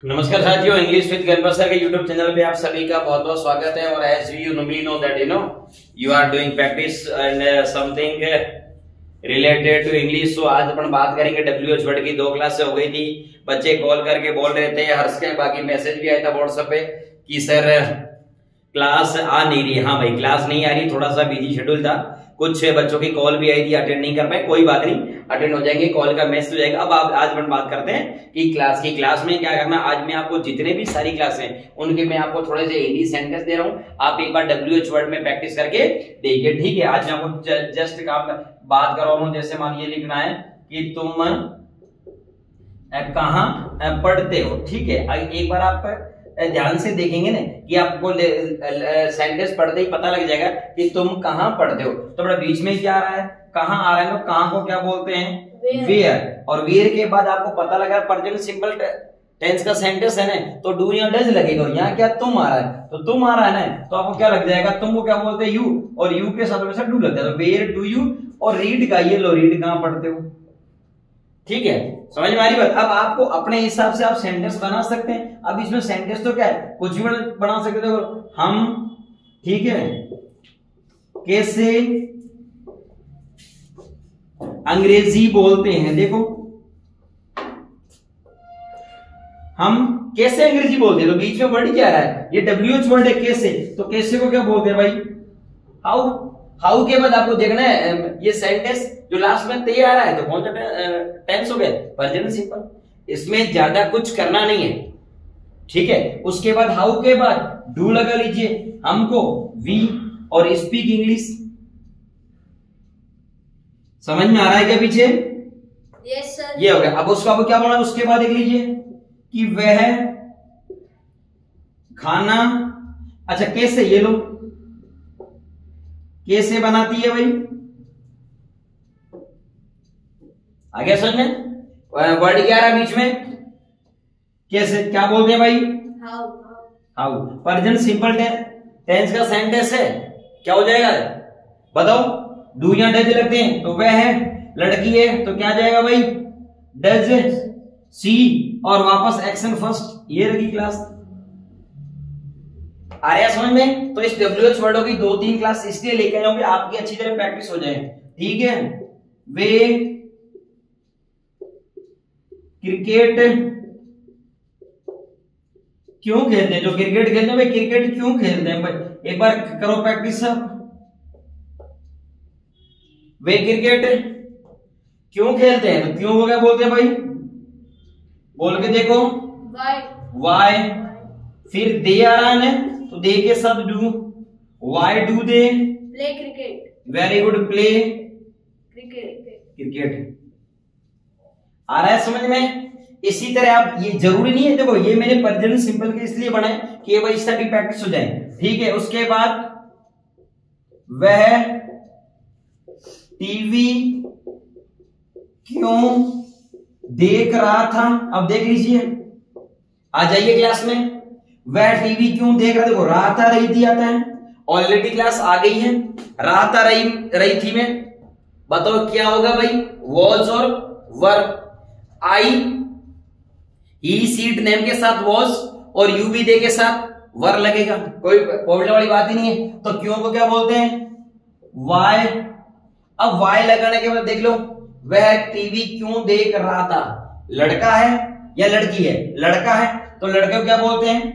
नमस्कार साथियों, English with Ganpat sir के यूट्यूब चैनल पे आप सभी का बहुत बहुत स्वागत है। और as you know that you are doing practice and something related to English. So आज अपन बात करेंगे डब्ल्यूएच वर्ड की। 2 क्लास से हो गई थी, बच्चे कॉल करके बोल रहे थे, हर्ष के बाकी मैसेज भी आया था व्हाट्सएप पे कि सर क्लास आ नहीं रही। हाँ भाई, क्लास नहीं आ रही, थोड़ा सा बिजी शेड्यूल था, कुछ बच्चों की कॉल भी आई थी, अटेंड नहीं कर पाए। कोई बात नहीं, अटेंड हो जाएंगे, कॉल का मैसेज हो जाएगा। अब आप आज अपन बात करते हैं कि क्लास में क्या करना। आज मैं आपको जितने भी सारी क्लास हैं उनके मैं आपको थोड़े से इंग्लिश सेंटेंस दे रहा हूं, आप एक बार डब्ल्यूएच वर्ड में प्रैक्टिस करके देखिए, ठीक है। आज मैं आपको जस्ट बात कर रहा हूं, जैसे मान ये लिखना है कि तुम कहां पढ़ते हो, ठीक है। एक बार आप ध्यान से देखेंगे ना कि आपको सेंटेंस पढ़ते ही पता लग जाएगा कि तुम कहां पढ़ते हो। तो बड़ा बीच में क्या आ रहा है, कहां आ रहा है, तो कहां को क्या बोलते हैं, वेयर। और वेयर के बाद आपको पता लगा प्रेजेंट सिंपल टेंस का सेंटेंस है ना, तो डू या डज लगेगा। यहाँ क्या तुम आ रहा है, तो तुम आ रहा है ना, तो आपको क्या लग जाएगा, तुम को क्या बोलते हैं, यू, और यू के साथ हमेशा डू लगता है। तो वेयर डू यू, और रीड का ये लो, रीड कहां पढ़ते हो, ठीक है। समझ में आ रही बात। अब आपको अपने हिसाब से आप सेंटेंस बना सकते हैं। अब इसमें सेंटेंस तो क्या है, कुछ भी बना सकते हो। हम, ठीक है, कैसे अंग्रेजी बोलते हैं, देखो हम कैसे अंग्रेजी बोलते हैं, तो बीच में वर्ड क्या आ रहा है, ये डब्ल्यूएच वर्ड है कैसे, तो कैसे को क्या बोलते हैं भाई, हाउ। हाउ के बाद आपको देखना है ये सेंटेंस जो लास्ट में ते आ रहा है, तो कौन सा टेंस हो गया, प्रेजेंट सिंपल। इसमें ज्यादा कुछ करना नहीं है, ठीक है। उसके बाद हाउ के बाद डू लगा लीजिए, हमको वी, और स्पीक इंग्लिश। समझ में आ रहा है क्या पीछे? Yes sir. ये हो गया। अब उसका क्या बोला, उसके बाद देख लीजिए कि वह खाना, अच्छा कैसे, ये लो कैसे बनाती है भाई, आगे समझ में वर्ड क्या आ रहा है बीच में, कैसे क्या बोलते हैं भाई, how. How. Present simple tense का सेंटेंस है, क्या हो जाएगा बताओ, डू या डज लगते हैं, तो वह है, लड़की है तो क्या जाएगा भाई, डज सी, और वापस एक्शन फर्स्ट। ये रही क्लास, आ रहा है समझ में। तो इस डब्ल्यूएच वर्डों की 2-3 क्लास इसलिए लेके जाओगे, आपकी अच्छी तरह प्रैक्टिस हो जाए, ठीक है। वे क्रिकेट क्यों खेलते हैं, जो क्रिकेट खेलते हैं भाई, क्रिकेट क्यों खेलते हैं भाई, एक बार करो प्रैक्टिस सब। वे क्रिकेट क्यों खेलते हैं, तो क्यों को क्या बोलते हैं भाई, बोल के देखो, वाई। फिर दे आ रहा है, तो दे के साथ do, why do they play cricket. Very good, play cricket. आ रहा है समझ में। इसी तरह आप, ये जरूरी नहीं है, देखो ये मैंने प्रेजेंट सिंपल के इसलिए बनाए कि ये इस तरह की प्रैक्टिस हो जाए, ठीक है। उसके बाद वह टीवी क्यों देख रहा था, अब देख लीजिए, आ जाइए क्लास में। वह टीवी क्यों देख रहा, देखो रहा था रही थी आता है, ऑलरेडी क्लास आ गई है, रहा था रही थी में, बताओ क्या होगा भाई, वॉज और वर। आई ही सीट नेम के साथ वॉज, और यू भी दे के साथ वर लगेगा, कोई प्रॉब्लम वाली बात ही नहीं है। तो क्यों को क्या बोलते हैं, वाई। अब वाई लगाने के बाद देख लो, वह टीवी क्यों देख रहा था, लड़का है या लड़की है, लड़का है तो लड़के को क्या बोलते हैं,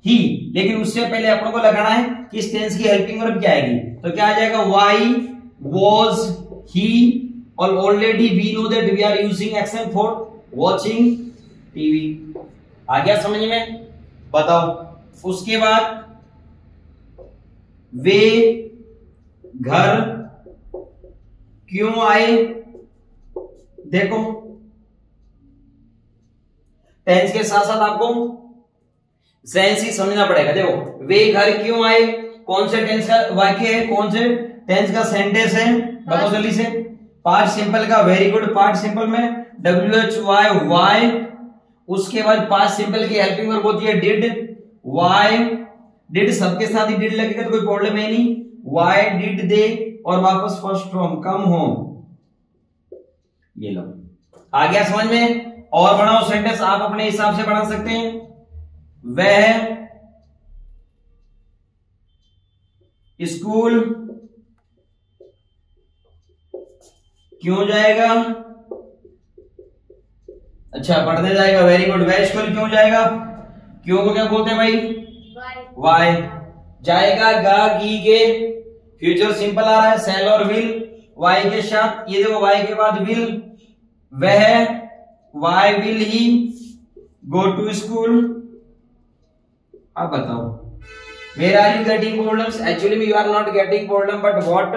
ही। लेकिन उससे पहले अपन को लगाना है कि इस टेंस की हेल्पिंग वर्ब क्या आएगी, तो क्या आ जाएगा, वाई वॉज ही, और already we know that we are using action for watching TV. आ गया समझ में, बताओ। उसके बाद वे घर क्यों आए, देखो टेंस के साथ साथ आपको सेंस ही समझना पड़ेगा। देखो वे घर क्यों आए, कौन से टेंस का वाक्य है, कौन से टेंस का सेंटेंस है, बताओ जल्दी से। पार्ट सिंपल का, वेरी गुड। पार्ट सिंपल में डब्ल्यूएच वाई, वाई। उसके बाद पार्ट सिंपल की हेल्पिंग वर्ब होती है डिड, वाई डिड, सबके साथ ही डिड लगेगा तो कोई प्रॉब्लम है नहीं। वाई डिड दे, और वापस फर्स्ट फ्रॉम, कम होम, ये लो, आ गया समझ में। और बनाओ सेंटेंस, आप अपने हिसाब से बना सकते हैं। वह स्कूल क्यों जाएगा? अच्छा, पढ़ने जाएगा, वेरी गुड। वह स्कूल क्यों जाएगा? क्यों को क्या बोलते हैं भाई? वाई। जाएगा गा गी के फ्यूचर सिंपल आ रहा है, सेल और विल वाई के साथ। ये देखो वाई के बाद विल, वह why will he go to school. आप बताओ, where are you getting problems? Actually you are not getting problem, but what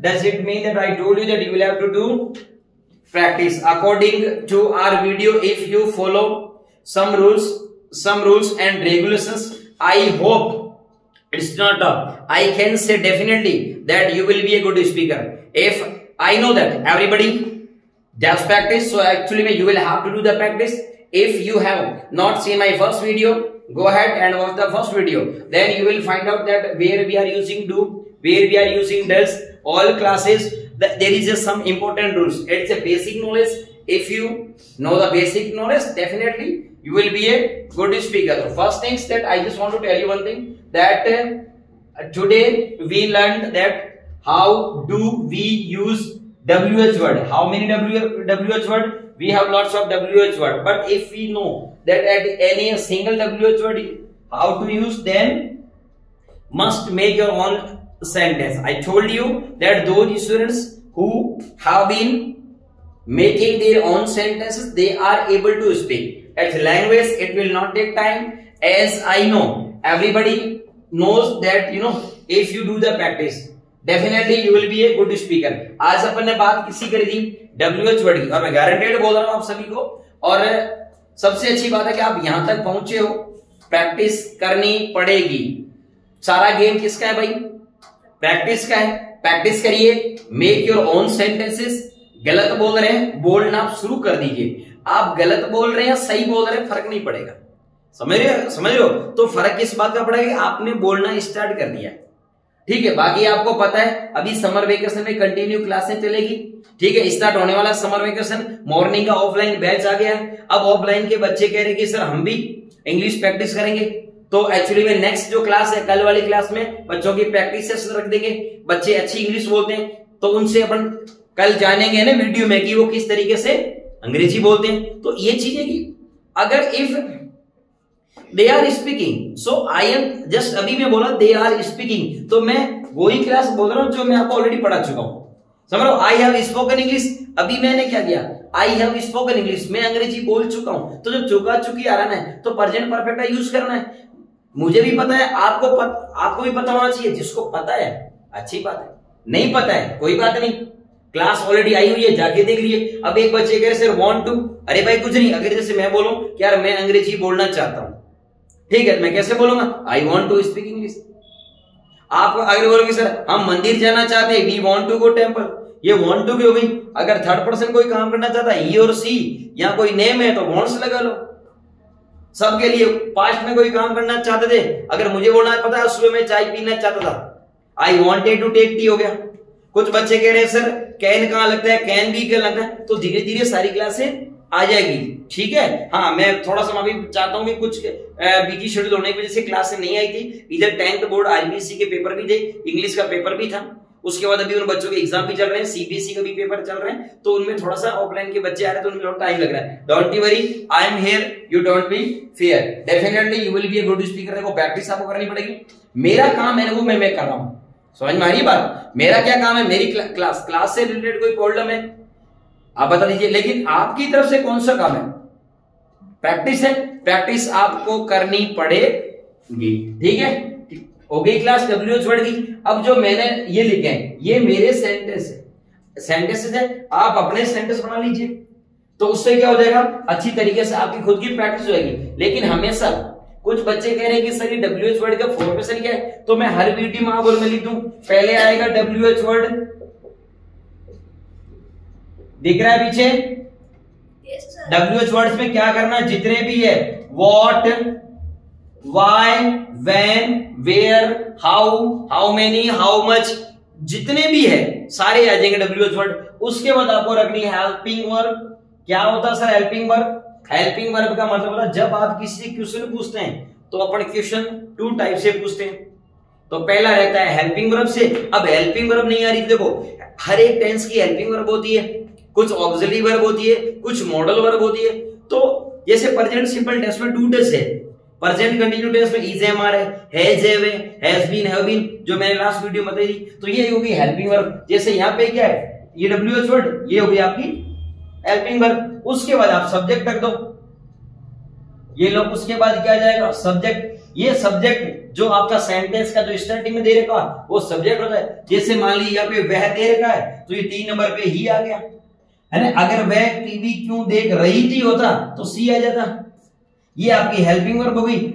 does it mean that I told you that you will have to do practice according to our video. If you follow some rules and regulations, I hope it's not I can say definitely that you will be a good speaker. If I know that everybody does practice, so actually you will have to do the practice. If you have not seen my first video, go ahead and watch the first video. Then you will find out that where we are using do, where we are using does, all classes. There is just some important rules. It's a basic knowledge. If you know the basic knowledge, definitely you will be a good speaker. So first things that I just want to tell you one thing, that today we learned that how do we use WH word. How many WH word? We have lots of WH word, but if we know that at any single WH word how to use, then must make your own sentence. I told you that those students who have been making their own sentences, they are able to speak. At language it will not take time, as I know everybody knows that if you do the practice definitely you will be a good speaker. आज अपन ने बात किसी करी थी WH word की, और मैं guaranteed बोल रहा हूं आप सभी को। और सबसे अच्छी बात है कि आप यहां तक पहुंचे हो, प्रैक्टिस करनी पड़ेगी। सारा गेम किसका है भाई? प्रैक्टिस का है। प्रैक्टिस करिए, मेक योर ओन सेंटेंसेस। गलत बोल रहे हैं, बोलना आप शुरू कर दीजिए। आप गलत बोल रहे हैं, सही बोल रहे हैं, फर्क नहीं पड़ेगा। समझ रहे हो? तो फर्क किस बात का पड़ेगा? आपने बोलना स्टार्ट कर दिया, ठीक है। बाकी आपको पता है अभी समर वेकेशन में कंटिन्यू क्लासें चलेगी, ठीक है। स्टार्ट होने वाला समर वेकेशन, मॉर्निंग का ऑफलाइन बैच आ गया है। अब ऑफलाइन के बच्चे कह रहे हैं कि सर हम भी इंग्लिश प्रैक्टिस करेंगे, तो एक्चुअली में नेक्स्ट जो क्लास है, कल वाली क्लास में बच्चों की प्रैक्टिस सेशन रख देंगे। बच्चे अच्छी इंग्लिश बोलते हैं तो उनसे अपन कल जानेंगे ना वीडियो में कि वो किस तरीके से अंग्रेजी बोलते हैं। तो ये चीजें कि अगर if they are speaking, so I am just, अभी मैं बोला दे आर स्पीकिंग, तो मैं वही क्लास बोल रहा हूं जो मैं आपको ऑलरेडी पढ़ा चुका हूं। समझ रहे हो? आई हैव स्पोकन इंग्लिश, अभी मैंने क्या किया? आई हैव स्पोकन इंग्लिश, मैं अंग्रेजी बोल चुका हूं। तो जब चुका चुकी आ रहा है तो प्रेजेंट परफेक्ट का यूज करना है। मुझे भी पता है, आपको भी पता होना चाहिए। जिसको पता है अच्छी बात है, नहीं पता है कोई बात नहीं, क्लास ऑलरेडी आई हुई है, जाके देख लीजिए। अब एक बच्चे कह रहे सर वांट टू, अरे भाई कुछ नहीं, अगर जैसे मैं बोलूं कि यार मैं अंग्रेजी बोलना चाहता हूं, ठीक है, मैं कैसे बोलूंगा? I want to speak English. आप अगर बोलोगे सर हम मंदिर जाना चाहते हैं, we want to go temple, ये वॉन्ट टू की हो गई। अगर थर्ड पर्सन कोई काम करना चाहता है, ही और सी, या कोई नेम है तो वॉन्ट्स लगा लो। सबके लिए पास्ट में कोई काम करना चाहते थे, अगर मुझे बोलना पता है सुबह में चाय पीना चाहता था, I wanted to take tea हो गया। कुछ बच्चे कह रहे हैं सर कैन कहां लगता है, कैन भी क्या लगता है, तो धीरे धीरे सारी क्लासें आ जाएगी, ठीक है। हाँ, मैं थोड़ा सा अभी चाहता हूँ कि कुछ बिजी शेड्यूल होने की वजह से क्लास नहीं आई थी। इधर 10th बोर्ड आईबीएसई के पेपर भी थे, इंग्लिश का पेपर भी था, उसके बाद अभी उन बच्चों के एग्जाम भी चल रहे हैं, सीबीएसई का भी पेपर चल रहे हैं, तो उनमें थोड़ा सा ऑफलाइन के बच्चे आ रहे हैं तो उनमें थोड़ा टाइम लग रहा है। Don't worry, I am here, you don't be fear, definitely you will be a good speaker. देखो प्रैक्टिस आपको करनी पड़ेगी। मेरा काम है वो मैं कर रहा हूं, समझ में आ रही बात? मेरा क्या काम है? मेरी क्लास से रिलेटेड कोई प्रॉब्लम है आप बता दीजिए, लेकिन आपकी तरफ से कौन सा काम है? प्रैक्टिस है, प्रैक्टिस आपको करनी पड़ेगी, ठीक है। हो गई क्लास WH वर्ड की। अब जो मैंने ये लिखे हैं ये मेरे सेंटेंसेस है, आप अपने सेंटेंस बना लीजिए, तो उससे क्या हो जाएगा? अच्छी तरीके से आपकी खुद की प्रैक्टिस होगी। लेकिन हमेशा कुछ बच्चे कह रहे हैं कि सर ये WH वर्ड का फॉर्मेशन क्या है, तो मैं हर वीडियो में बोल में लिख दूं, पहले आएगा WH वर्ड, दिख रहा है पीछे? WH वर्ड्स में क्या करना है? जितने भी है what, why, when, where, how many, how much, जितने भी है सारे आ जाएंगे WH वर्ड। उसके बाद आपको रखनी है हेल्पिंग वर्ब। क्या होता है sir helping verb? Helping verb का मतलब होता है जब आप किसी से क्वेश्चन पूछते हैं तो अपन क्वेश्चन 2 टाइप से पूछते हैं। तो पहला रहता है हेल्पिंग वर्ब से। अब हेल्पिंग वर्ब नहीं आ रही, देखो हर एक टेंस की हेल्पिंग वर्ब होती है, कुछ ऑक्सिलरी वर्ब होती है, कुछ मॉडल वर्ब होती है। तो जैसे प्रेजेंट सिंपल टेंस में 2 टेंस है, प्रेजेंट कंटिन्यू टेंस में इज एम आर है, has have has been have been, जो मैंने लास्ट वीडियो में बताई थी। तो ये होगी हेल्पिंग वर्ब। जैसे यहाँ पे क्या है, ये डब्ल्यूएच वर्ड, ये होगी आपकी हेल्पिंग वर्ब। उसके बाद आप सब्जेक्ट रख दो, ये लो। उसके बाद क्या जाएगा, सब्जेक्ट। ये सब्जेक्ट जो आपका सेंटेंस का जो स्टार्टिंग में दे रखा वो सब्जेक्ट होता है। जैसे मान लीजिए यहाँ पे वह दे रखा है तो ये 3 नंबर पे ही आ गया है ना। अगर वह टीवी क्यों देख रही थी होता तो सी आ जाता। ये आपकी हेल्पिंग वर्ब हो गई।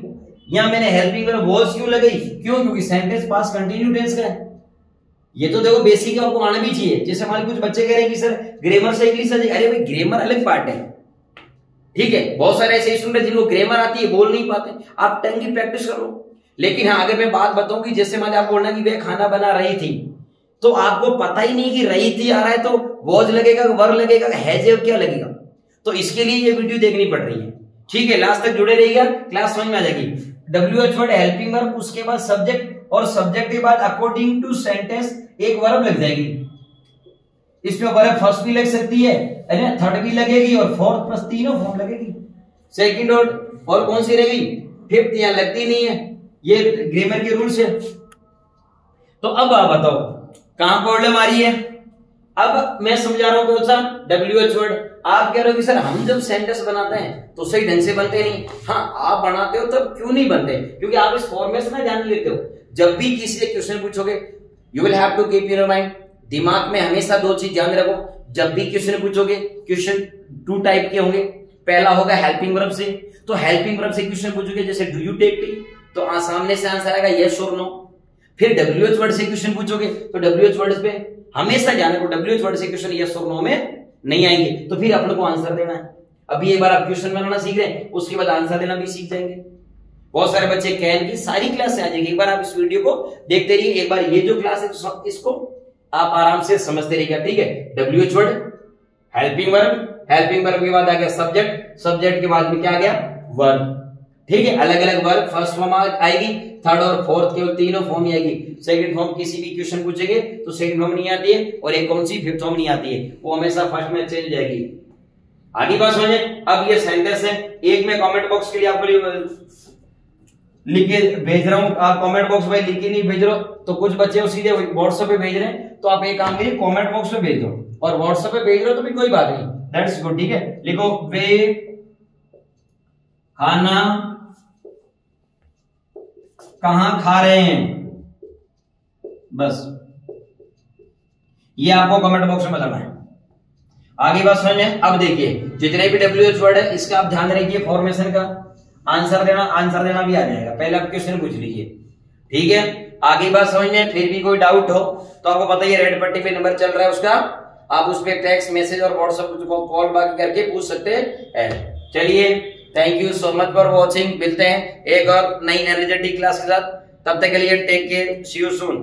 यहां मैंने हेल्पिंग वर्ब वॉज क्यों लगाई, क्यों, क्योंकि सेंटेंस पास्ट कंटिन्यू टेंस का है। ये तो देखो बेसिक आपको आना भी चाहिए। जैसे मान लीजिए कुछ बच्चे कह रहे हैं कि सर ग्रामर से इंग्लिश, अरे भाई ग्रामर अलग पार्ट है, ठीक है। बहुत सारे ऐसे स्टूडेंट जिनको ग्रामर आती है बोल नहीं पाते, आप टंग की प्रैक्टिस करो। लेकिन हाँ, अगर मैं बात बताऊं कि जैसे मान आप बोलना कि वह खाना बना रही थी, तो आपको पता ही नहीं कि रही थी आ रहा है तो वॉज लगेगा, वर लगेगा, हैज क्या लगेगा। तो इसके लिए ये वीडियो देखनी पड़ रही है, ठीक है। लास्ट तक जुड़े रहिएगा, क्लास समझ में आ जाएगी। डब्ल्यूएच वर्ड हेल्पिंग वर्ब, उसके बाद सब्जेक्ट, और सब्जेक्ट के बाद अकॉर्डिंग टू सेंटेंस एक वर्ब लग जाएगी। इसमें वर्ब फर्स्ट भी लग सकती है, थर्ड भी लगेगी, और फोर्थ प्लस तीनों फॉर्म लगेगी। सेकंड और कौन सी रहेगी, फिफ्थ, यहां लगती नहीं है, ये ग्रामर के रूल्स है। तो अब आप बताओ कहां प्रॉब्लम आ रही है। अब मैं समझा रहा हूं कौन सा, डब्ल्यूएच वर्ड। आप कह रहे हो कि सर हम जब सेंटेंस बनाते हैं तो सही ढंग से बनते नहीं। हाँ, आप बनाते हो तब क्यों नहीं बनते, क्योंकि आप इस फॉर्मेशन में ध्यान लेते हो। जब भी किसी से क्वेश्चन पूछोगे, you will have to keep in your mind, दिमाग में हमेशा 2 चीज ध्यान रखो। जब भी क्वेश्चन पूछोगे, क्वेश्चन 2 टाइप के होंगे। पहला होगा हेल्पिंग वर्ब से, तो हेल्पिंग वर्ब से क्वेश्चन पूछोगे, जैसे डू यू टेक टी, तो सामने से आंसर आएगा यस और नो। फिर डब्ल्यूएच वर्ड से क्वेश्चन पूछोगे, तो डब्ल्यूएच वर्ड पे हमेशा ध्यान रखो, डब्ल्यूएच वर्ड से क्वेश्चन यस और नो में नहीं आएंगे, तो फिर अपन को आंसर देना है। अभी एक बार आप क्वेश्चन बनाना सीख रहे हैं, उसके बाद आंसर देना भी सीख जाएंगे। बहुत सारे बच्चे कैन की सारी क्लास से आ जाएंगे। एक बार आप इस वीडियो को देखते रहिए, एक बार ये जो क्लास है इसको आप आराम से समझते रहिएगा, ठीक है। WH word, helping verb, helping verb के बाद आ गया सब्जेक्ट, सब्जेक्ट के बाद में क्या आ गया, वर्ब, ठीक है। अलग अलग वर्ब, फर्स्ट फॉर्म आएगी, थर्ड और फोर्थ केवल तीनों फॉर्म ही आएगी। सेकंड फॉर्म किसी भी क्वेश्चन पूछेंगे तो सेकंड फॉर्म नहीं आती है, और एक कौन सी, फिफ्थ फॉर्म नहीं आती है, वो हमेशा फर्स्ट में चेंज जाएगी। आगे बात समझे। अब ये सेंटेंस है, एक में कमेंट बॉक्स के लिए आपको लिख के भेज रहा हूं। आप कमेंट बॉक्स में लिख के नहीं भेज रहे हो तो कुछ बच्चे सीधे व्हाट्सएप पे भेज रहे हैं, तो आप एक काम करिए, कमेंट बॉक्स में भेज दो, और व्हाट्सएप पे भेज रहे हो तो भी कोई बात नहीं, दैट्स गुड, ठीक है। लिखो वे खाना कहां खा रहे हैं, बस ये आपको कमेंट बॉक्स में बताना है। आगे बात समझ में। अब देखिए जितने भी डब्ल्यूएच वर्ड है इसका आप ध्यान रखिए, फॉर्मेशन का आंसर देना भी आ जाएगा। पहले आप क्वेश्चन पूछ लीजिए, ठीक है। आगे बात समझ में। फिर भी कोई डाउट हो तो आपको पता ही है, रेड पट्टी पे नंबर चल रहा है उसका, आप उस पर टेक्स्ट मैसेज और व्हाट्सएप कॉल बैक करके पूछ सकते हैं। चलिए, thank you so much for watching. मिलते हैं एक और नई एनर्जेटिक क्लास के साथ, तब तक के लिए take care, see you soon.